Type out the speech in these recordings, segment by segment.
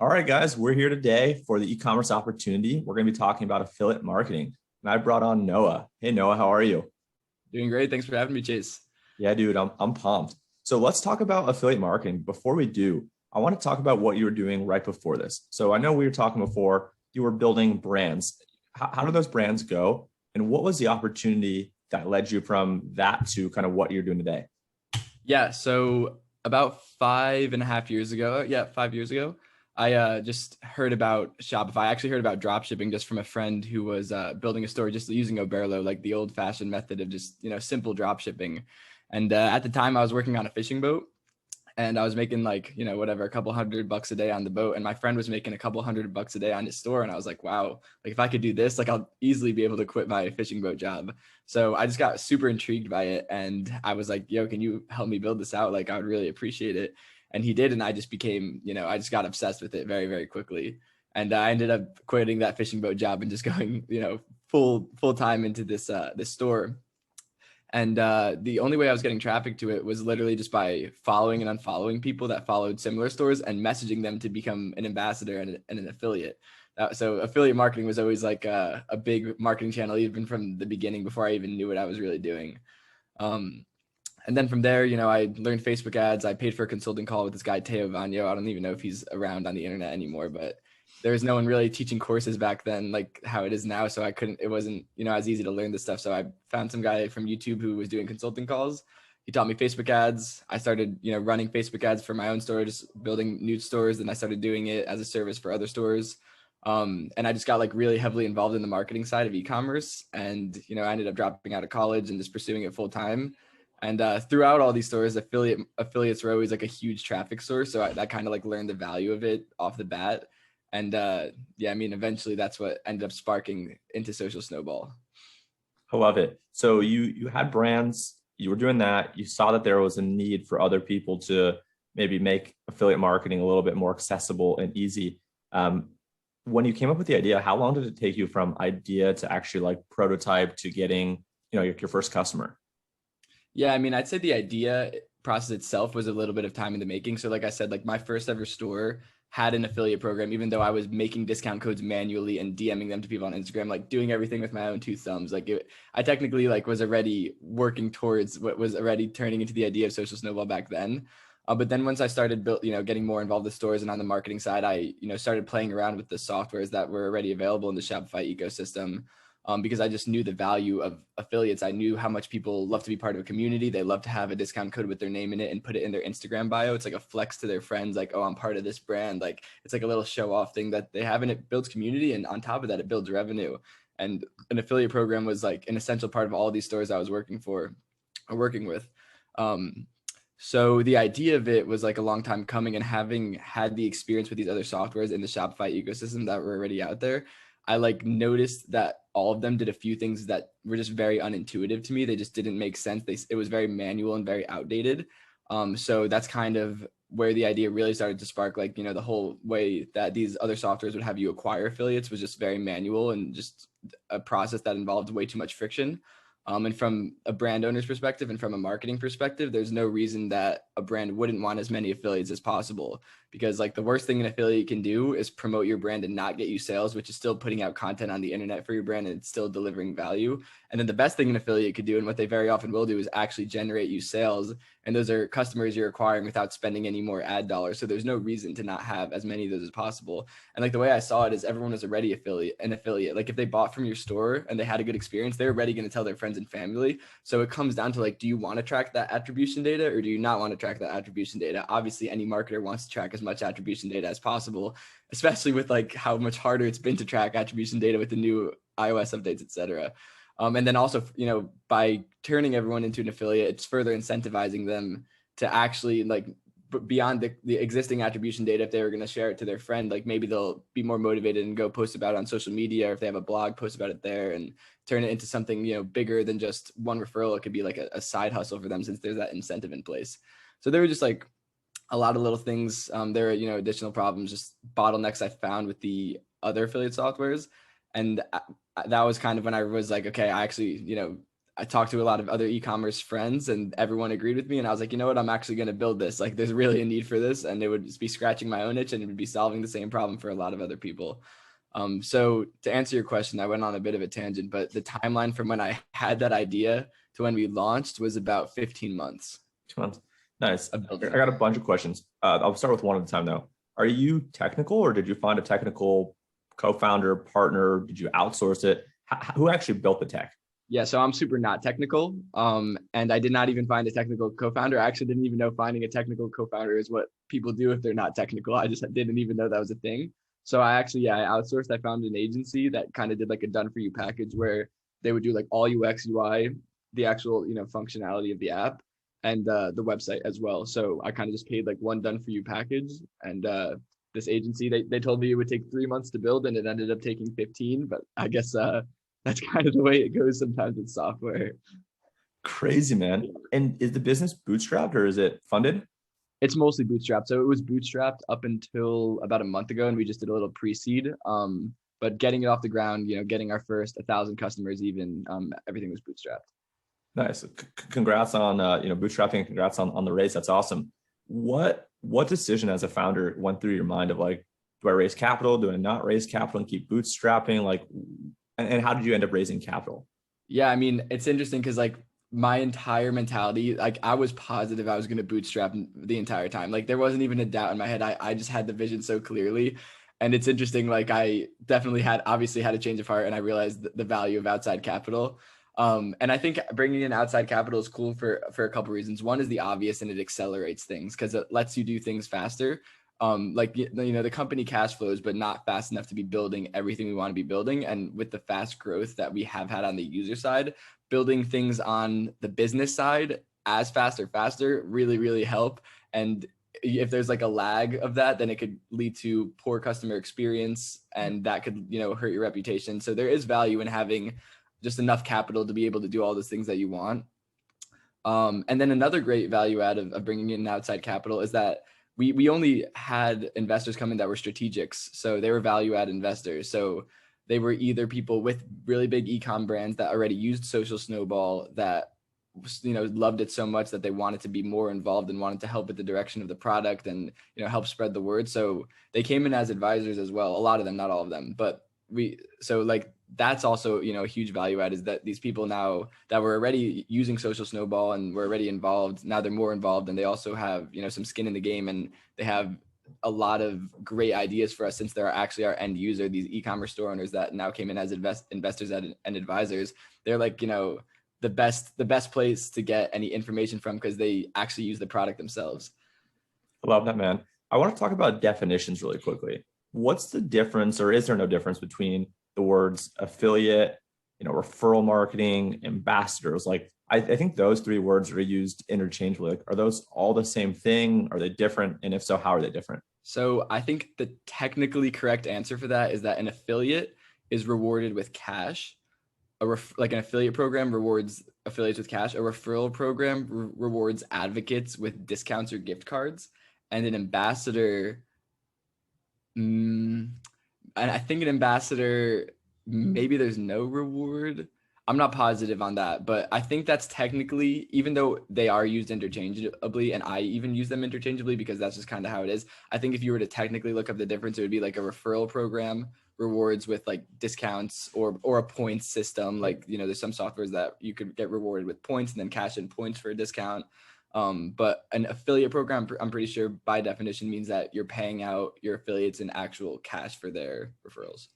All right, guys, we're here today for the e-commerce opportunity. We're going to be talking about affiliate marketing. And I brought on Noah. Hey, Noah, how are you? Doing great. Thanks for having me, Chase. Yeah, dude, I'm pumped. So let's talk about affiliate marketing. Before we do, I want to talk about what you were doing right before this. So I know we were talking before, you were building brands. How do those brands go? And what was the opportunity that led you from that to kind of what you're doing today? Yeah, so about 5.5 years ago, 5 years ago, I just heard about Shopify. I actually heard about drop shipping just from a friend who was building a store just using Oberlo, like the old-fashioned method of just simple drop shipping. And at the time, I was working on a fishing boat, and I was making like, whatever, a couple $100 a day on the boat. And my friend was making a couple $100 a day on his store. And I was like, wow, like if I could do this, like I'll easily be able to quit my fishing boat job. So I just got super intrigued by it. And I was like, yo, can you help me build this out? Like I would really appreciate it. And he did. And I just became, I just got obsessed with it very, very quickly. And I ended up quitting that fishing boat job and just going, full time into this store. And the only way I was getting traffic to it was literally just by following and unfollowing people that followed similar stores and messaging them to become an ambassador and an affiliate. So affiliate marketing was always like a big marketing channel, even from the beginning, before I even knew what I was really doing. Um, and then from there, I learned Facebook ads. I paid for a consulting call with this guy, Teo Vanyo. I don't even know if he's around on the internet anymore, but there was no one really teaching courses back then like how it is now. So it wasn't, as easy to learn this stuff. So I found some guy from YouTube who was doing consulting calls. He taught me Facebook ads. I started, running Facebook ads for my own store, just building new stores. Then I started doing it as a service for other stores. And I just got like really heavily involved in the marketing side of e-commerce. And, I ended up dropping out of college and just pursuing it full time. And throughout all these stores, affiliates were always like a huge traffic source. So I kind of like learned the value of it off the bat. And eventually that's what ended up sparking into Social Snowball. I love it. So you had brands, you were doing that, you saw that there was a need for other people to maybe make affiliate marketing a little bit more accessible and easy. When you came up with the idea, how long did it take you from idea to actually like prototype to getting, your first customer? Yeah, I mean, I'd say the idea process itself was a little bit of time in the making. So like I said, like my first ever store had an affiliate program, even though I was making discount codes manually and DMing them to people on Instagram, like doing everything with my own two thumbs. I technically like was already working towards what was already turning into the idea of Social Snowball back then. But then once I started getting more involved with stores and on the marketing side, I, started playing around with the softwares that were already available in the Shopify ecosystem. Because I just knew the value of affiliates. I knew how much people love to be part of a community. They love to have a discount code with their name in it and put it in their Instagram bio. It's like a flex to their friends, like, oh, I'm part of this brand. Like it's like a little show off thing that they have, and it builds community. And on top of that, it builds revenue. And an affiliate program was like an essential part of all these stores I was working with. So the idea of it was like a long time coming, and having had the experience with these other softwares in the Shopify ecosystem that were already out there, I like noticed that all of them did a few things that were just very unintuitive to me. They just didn't make sense. It was very manual and very outdated. So that's kind of where the idea really started to spark. Like, the whole way that these other softwares would have you acquire affiliates was just very manual and just a process that involved way too much friction. And from a brand owner's perspective and from a marketing perspective, there's no reason that a brand wouldn't want as many affiliates as possible, because like the worst thing an affiliate can do is promote your brand and not get you sales, which is still putting out content on the internet for your brand and it's still delivering value. And then the best thing an affiliate could do, and what they very often will do, is actually generate you sales. And those are customers you're acquiring without spending any more ad dollars. So there's no reason to not have as many of those as possible. And like the way I saw it is everyone is already an affiliate. Like if they bought from your store and they had a good experience, they're already going to tell their friends and family. So it comes down to like, do you want to track that attribution data or do you not want to track that attribution data? Obviously, any marketer wants to track as much attribution data as possible, especially with like how much harder it's been to track attribution data with the new iOS updates, etc. And then also, by turning everyone into an affiliate, it's further incentivizing them to actually like beyond the existing attribution data. If they were going to share it to their friend, like maybe they'll be more motivated and go post about it on social media, or if they have a blog, post about it there and turn it into something, bigger than just one referral. It could be like a side hustle for them, since there's that incentive in place. So there were just like a lot of little things. There are, additional problems, just bottlenecks I found with the other affiliate softwares. And that was kind of when I was like, okay, I actually, I talked to a lot of other e-commerce friends and everyone agreed with me. And I was like, you know what, I'm actually going to build this. Like there's really a need for this. And it would just be scratching my own itch and it would be solving the same problem for a lot of other people. So to answer your question, I went on a bit of a tangent, but the timeline from when I had that idea to when we launched was about 15 months 2 months. Nice. of I building. got a bunch of questions. I'll start with one at a time though. Are you technical or did you find a technical co-founder, partner? Did you outsource it? Who actually built the tech? Yeah, so I'm super not technical. And I did not even find a technical co-founder. I actually didn't even know finding a technical co-founder is what people do if they're not technical. I just didn't even know that was a thing. So I outsourced. I found an agency that kind of did like a done for you package where they would do like all UX, UI, the actual, functionality of the app and the website as well. So I kind of just paid like one done for you package. And this agency, they told me it would take 3 months to build and it ended up taking 15, but I guess that's kind of the way it goes sometimes with software. Crazy, man. And is the business bootstrapped or is it funded? It's mostly bootstrapped. So it was bootstrapped up until about a month ago, and we just did a little pre-seed. But getting it off the ground, getting our first 1,000 customers, even everything was bootstrapped. Nice. Congrats on bootstrapping. Congrats on the raise. That's awesome. What decision as a founder went through your mind of like, do I raise capital? Do I not raise capital and keep bootstrapping? Like, and how did you end up raising capital? Yeah, I mean, it's interesting because like my entire mentality, like I was positive I was going to bootstrap the entire time. Like there wasn't even a doubt in my head. I just had the vision so clearly. And it's interesting, like I definitely obviously had a change of heart and I realized the value of outside capital. And I think bringing in outside capital is cool for a couple of reasons. One is the obvious and it accelerates things because it lets you do things faster. Like the company cash flows, but not fast enough to be building everything we want to be building. And with the fast growth that we have had on the user side, building things on the business side as fast or faster really, really help. And if there's like a lag of that, then it could lead to poor customer experience and that could, hurt your reputation. So there is value in having just enough capital to be able to do all those things that you want. And then another great value add of bringing in outside capital is that we only had investors come in that were strategics. So they were value add investors. So they were either people with really big e-com brands that already used Social Snowball that loved it so much that they wanted to be more involved and wanted to help with the direction of the product and help spread the word. So they came in as advisors as well. A lot of them, not all of them, but that's also a huge value add is that these people now that were already using Social Snowball and were already involved, now they're more involved and they also have some skin in the game and they have a lot of great ideas for us since they're actually our end user. These e-commerce store owners that now came in as investors and advisors, they're like the best place to get any information from because they actually use the product themselves. I love that, man. I want to talk about definitions really quickly. What's the difference, or is there no difference between the words affiliate, referral marketing, ambassadors? Like, I think those three words are used interchangeably. Like, are those all the same thing? Are they different? And if so, how are they different? So I think the technically correct answer for that is that an affiliate is rewarded with cash. Like an affiliate program rewards affiliates with cash. A referral program rewards advocates with discounts or gift cards. And an ambassador, and I think an ambassador, maybe there's no reward. I'm not positive on that, but I think that's technically, even though they are used interchangeably, and I even use them interchangeably because that's just kind of how it is. I think if you were to technically look up the difference, it would be like a referral program rewards with like discounts or a points system. Like, there's some softwares that you could get rewarded with points and then cash in points for a discount. But an affiliate program, I'm pretty sure by definition means that you're paying out your affiliates in actual cash for their referrals.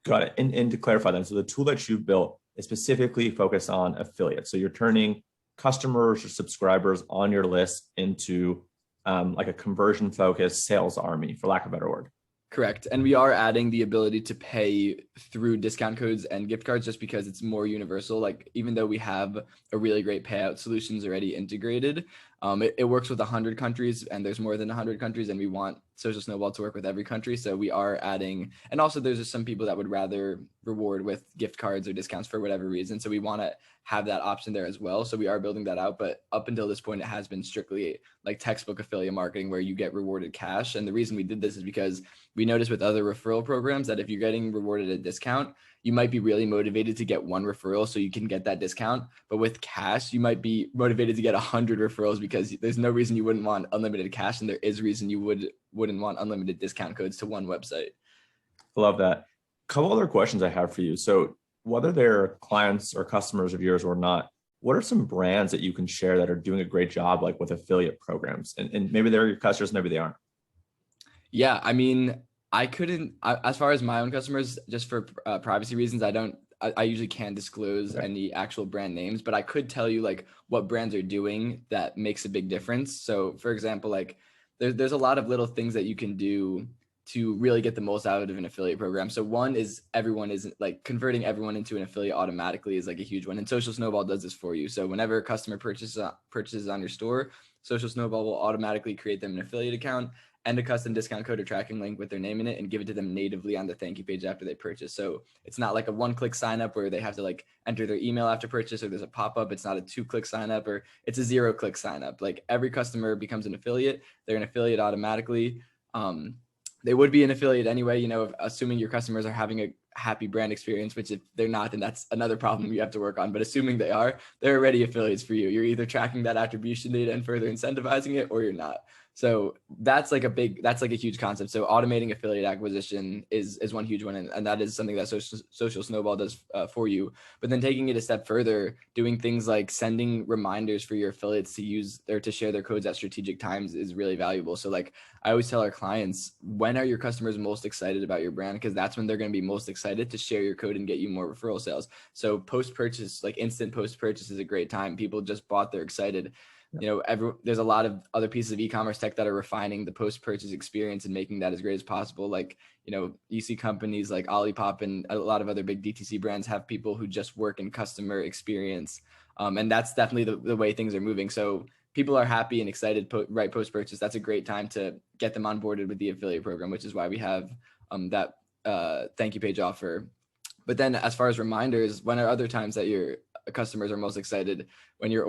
Got it. And to clarify that, so the tool that you've built is specifically focused on affiliates. So you're turning customers or subscribers on your list into like a conversion focused sales army, for lack of a better word. Correct. And we are adding the ability to pay through discount codes and gift cards just because it's more universal. Like, even though we have a really great payout solutions already integrated, it works with 100 countries and there's more than 100 countries and we want Social Snowball to work with every country. So we are adding, and also there's just some people that would rather reward with gift cards or discounts for whatever reason. So we want to have that option there as well. So we are building that out. But up until this point, it has been strictly like textbook affiliate marketing where you get rewarded cash. And the reason we did this is because we noticed with other referral programs that if you're getting rewarded a discount, you might be really motivated to get one referral so you can get that discount. But with cash, you might be motivated to get 100 referrals because there's no reason you wouldn't want unlimited cash, and there is reason you wouldn't want unlimited discount codes to one website. Love that. A couple other questions I have for you. So whether they're clients or customers of yours or not, what are some brands that you can share that are doing a great job, like with affiliate programs? And maybe they're your customers, maybe they aren't. Yeah, I mean, as far as my own customers, just for privacy reasons, I usually can't disclose any actual brand names, but I could tell you like what brands are doing that makes a big difference. So for example, like there's a lot of little things that you can do to really get the most out of an affiliate program. So one is everyone is like converting everyone into an affiliate automatically is like a huge one. And Social Snowball does this for you. So whenever a customer purchases on your store, Social Snowball will automatically create them an affiliate account and a custom discount code or tracking link with their name in it and give it to them natively on the thank you page after they purchase. So it's not like a one-click sign up where they have to like enter their email after purchase or there's a pop-up. It's not a 2-click sign up or it's a 0-click sign up. Like every customer becomes an affiliate. They're an affiliate automatically. They would be an affiliate anyway, you know, assuming your customers are having a happy brand experience, which if they're not, then that's another problem you have to work on. But assuming they are, they're already affiliates for you. You're either tracking that attribution data and further incentivizing it, or you're not. So that's like a huge concept. So automating affiliate acquisition is one huge one. And that is something that Social Snowball does for you. But then taking it a step further, doing things like sending reminders for your affiliates to use or to share their codes at strategic times is really valuable. So like I always tell our clients, when are your customers most excited about your brand? Because that's when they're going to be most excited to share your code and get you more referral sales. So post-purchase, like instant post-purchase is a great time. People just bought, they're excited. You know, there's a lot of other pieces of e-commerce tech that are refining the post-purchase experience and making that as great as possible. Like, you know, you see companies like Olipop and a lot of other big DTC brands have people who just work in customer experience. And that's definitely the way things are moving. So people are happy and excited right post-purchase. That's a great time to get them onboarded with the affiliate program, which is why we have that thank you page offer. But then as far as reminders, when are other times that your customers are most excited? When their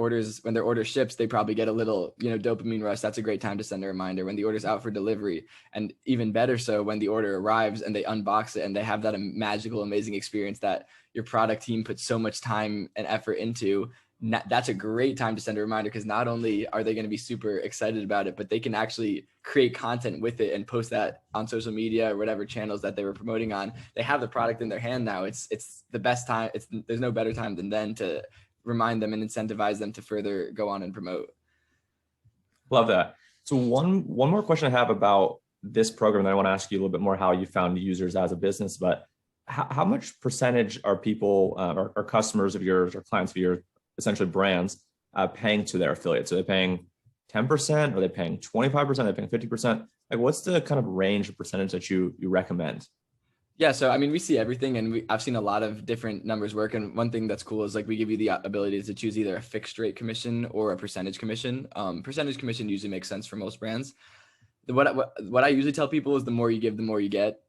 order ships, they probably get a little, you know, dopamine rush. That's a great time to send a reminder. When the order's out for delivery, and even better so when the order arrives and they unbox it and they have that magical, amazing experience that your product team put so much time and effort into. That's a great time to send a reminder, because not only are they going to be super excited about it, but they can actually create content with it and post that on social media or whatever channels that they were promoting on. They have the product in their hand now. It's the best time. There's no better time than then to remind them and incentivize them to further go on and promote. Love that. So one more question I have about this program, and I want to ask you a little bit more how you found users as a business, but how much percentage are people or customers of yours or clients of yours, essentially brands, paying to their affiliates? Are they paying 10%? Are they paying 25%? Are they paying 50%? Like, what's the kind of range of percentage that you recommend? Yeah, so I mean, we see everything, and I've seen a lot of different numbers work. And one thing that's cool is like we give you the ability to choose either a fixed rate commission or a percentage commission. Percentage commission usually makes sense for most brands. What I usually tell people is the more you give, the more you get.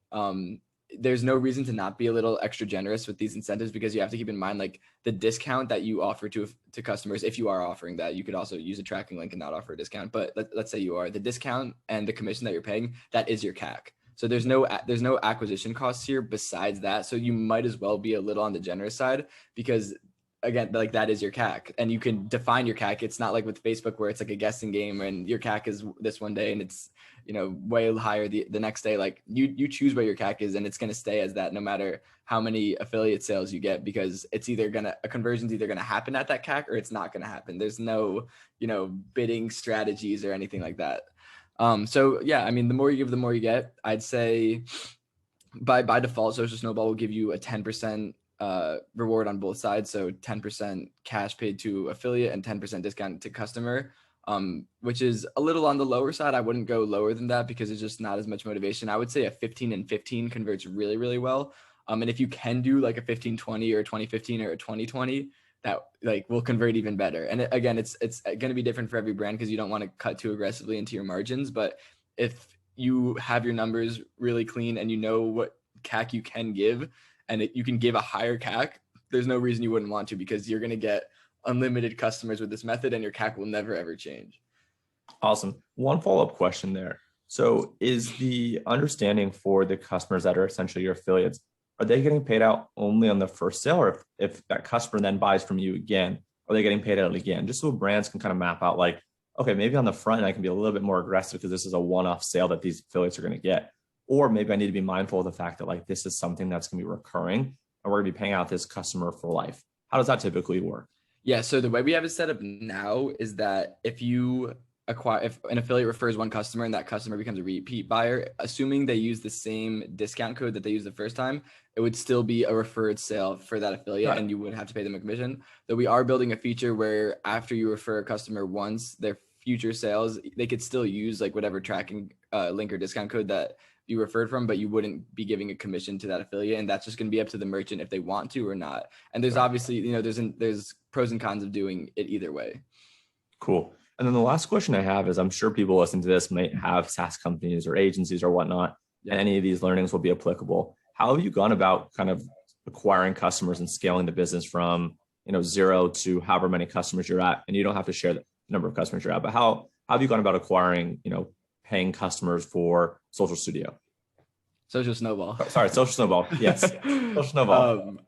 There's no reason to not be a little extra generous with these incentives, because you have to keep in mind like the discount that you offer to customers. If you are offering that, you could also use a tracking link and not offer a discount. But let's say you are, the discount and the commission that you're paying, that is your CAC. So there's no acquisition costs here besides that. So you might as well be a little on the generous side, because again, like that is your CAC, and you can define your CAC. It's not like with Facebook where it's like a guessing game and your CAC is this one day and it's, you know, way higher the next day. Like you choose what your CAC is, and it's going to stay as that no matter how many affiliate sales you get, because it's either a conversion's either going to happen at that CAC or it's not going to happen. There's no, you know, bidding strategies or anything like that. So yeah, I mean, the more you give, the more you get. I'd say by default, Social Snowball will give you a 10% reward on both sides. So 10% cash paid to affiliate and 10% discount to customer, which is a little on the lower side. I wouldn't go lower than that because it's just not as much motivation. I would say a 15 and 15 converts really, really well. And if you can do like a 15-20 or a 20-15 or a 20-20, that like will convert even better. And again, it's going to be different for every brand because you don't want to cut too aggressively into your margins. But if you have your numbers really clean and you know what CAC you can give, and you can give a higher CAC, there's no reason you wouldn't want to, because you're going to get unlimited customers with this method and your CAC will never, ever change. Awesome. One follow-up question there. So is the understanding for the customers that are essentially your affiliates, are they getting paid out only on the first sale? Or if that customer then buys from you again, are they getting paid out again? Just so brands can kind of map out like, okay, maybe on the front end, I can be a little bit more aggressive because this is a one-off sale that these affiliates are going to get. Or maybe I need to be mindful of the fact that like this is something that's going to be recurring and we're going to be paying out this customer for life. How does that typically work? Yeah, so the way we have it set up now is that if an affiliate refers one customer and that customer becomes a repeat buyer, assuming they use the same discount code that they used the first time, it would still be a referred sale for that affiliate, and you would have to pay them a commission. Though we are building a feature where after you refer a customer once, their future sales, they could still use like whatever tracking link or discount code that you referred from, but you wouldn't be giving a commission to that affiliate, and that's just going to be up to the merchant if they want to or not. And there's obviously, there's pros and cons of doing it either way. Cool. And then the last question I have is, I'm sure people listening to this might have SaaS companies or agencies or whatnot, and any of these learnings will be applicable. How have you gone about kind of acquiring customers and scaling the business from, 0 to however many customers you're at? And you don't have to share the number of customers you're at, but how have you gone about acquiring, paying customers for Social Studio? Social Snowball. Sorry, Social Snowball. Yes. Social Snowball.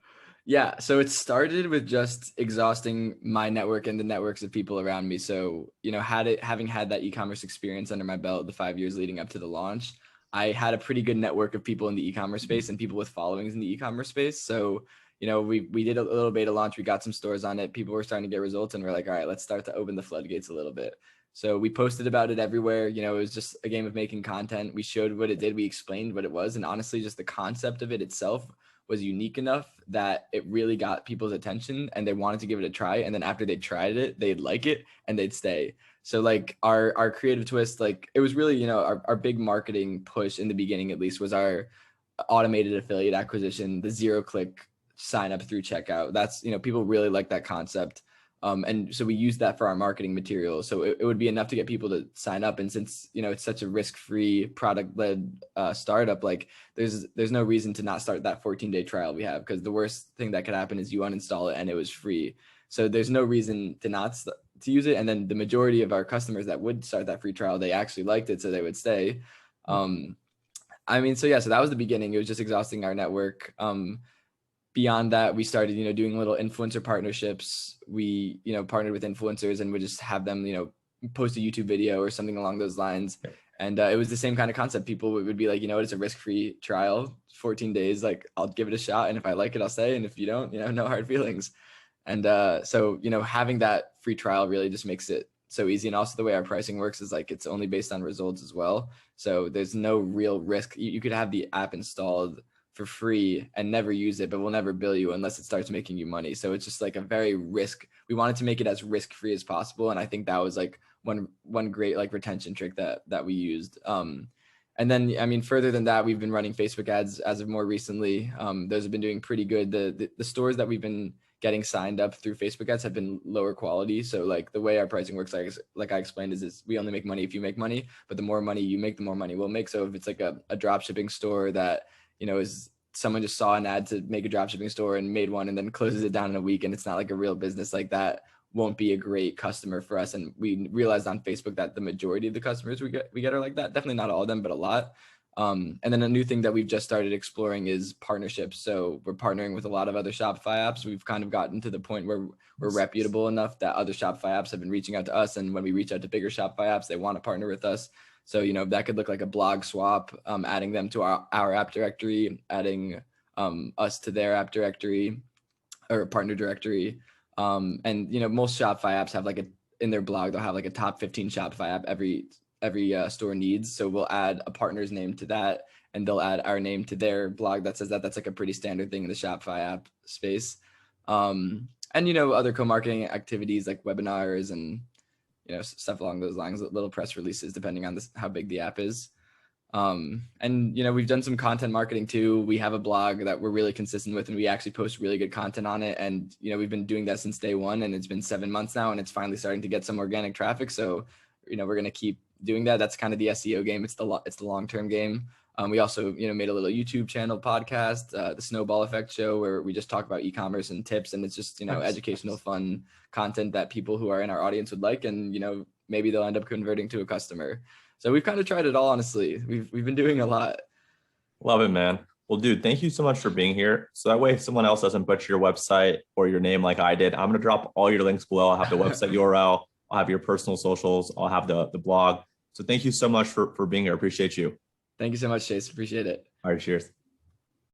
Yeah, so it started with just exhausting my network and the networks of people around me. So, having had that e-commerce experience under my belt the 5 years leading up to the launch, I had a pretty good network of people in the e-commerce space and people with followings in the e-commerce space. So, we did a little beta launch. We got some stores on it. People were starting to get results, and we're like, all right, let's start to open the floodgates a little bit. So we posted about it everywhere. It was just a game of making content. We showed what it did. We explained what it was. And honestly, just the concept of it itself was unique enough that it really got people's attention and they wanted to give it a try. And then after they tried it, they'd like it and they'd stay. So like our creative twist, like it was really, our big marketing push in the beginning, at least, was our automated affiliate acquisition, the 0-click sign up through checkout. That's, people really like that concept. And so we use that for our marketing material. So it would be enough to get people to sign up. And since, it's such a risk-free product-led startup, like there's no reason to not start that 14-day trial we have, because the worst thing that could happen is you uninstall it and it was free. So there's no reason to not to use it. And then the majority of our customers that would start that free trial, they actually liked it, so they would stay. So that was the beginning. It was just exhausting our network. Beyond that, we started, doing little influencer partnerships. We, partnered with influencers and would just have them, post a YouTube video or something along those lines. And it was the same kind of concept. People would be like, it's a risk-free trial, 14 days. Like, I'll give it a shot. And if I like it, I'll stay. And if you don't, no hard feelings. And so, having that free trial really just makes it so easy. And also the way our pricing works is like, it's only based on results as well. So there's no real risk. You could have the app installed for free and never use it, but we'll never bill you unless it starts making you money. So it's just like we wanted to make it as risk-free as possible. And I think that was like one great like retention trick that we used. And then, further than that, we've been running Facebook ads as of more recently. Those have been doing pretty good. The stores that we've been getting signed up through Facebook ads have been lower quality. So like the way our pricing works, like I explained, is we only make money if you make money, but the more money you make, the more money we'll make. So if it's like a drop shipping store that, is someone just saw an ad to make a drop shipping store and made one and then closes it down in a week, and it's not like a real business, like that won't be a great customer for us. And we realized on Facebook that the majority of the customers we get are like that. Definitely not all of them, but a lot. And then a new thing that we've just started exploring is partnerships. So we're partnering with a lot of other Shopify apps. We've kind of gotten to the point where we're reputable enough that other Shopify apps have been reaching out to us. And when we reach out to bigger Shopify apps, they want to partner with us. So, that could look like a blog swap, adding them to our app directory, adding us to their app directory or partner directory. And, most Shopify apps have in their blog, they'll have like a top 15 Shopify app every store needs. So we'll add a partner's name to that, and they'll add our name to their blog that says that. That's like a pretty standard thing in the Shopify app space. And, other co-marketing activities like webinars and, stuff along those lines, little press releases, depending on how big the app is. And, we've done some content marketing too. We have a blog that we're really consistent with, and we actually post really good content on it. And, we've been doing that since day one, and it's been 7 months now, and it's finally starting to get some organic traffic. So, we're going to keep doing that. That's kind of the SEO game. It's the long-term game. We also, made a little YouTube channel podcast, the Snowball Effect Show, where we just talk about e-commerce and tips. And it's just, educational, fun content that people who are in our audience would like. And, maybe they'll end up converting to a customer. So we've kind of tried it all, honestly. We've been doing a lot. Love it, man. Well, dude, thank you so much for being here. So that way, if someone else doesn't butcher your website or your name like I did, I'm going to drop all your links below. I'll have the website URL. I'll have your personal socials. I'll have the blog. So thank you so much for being here. Appreciate you. Thank you so much, Chase. Appreciate it. All right, cheers.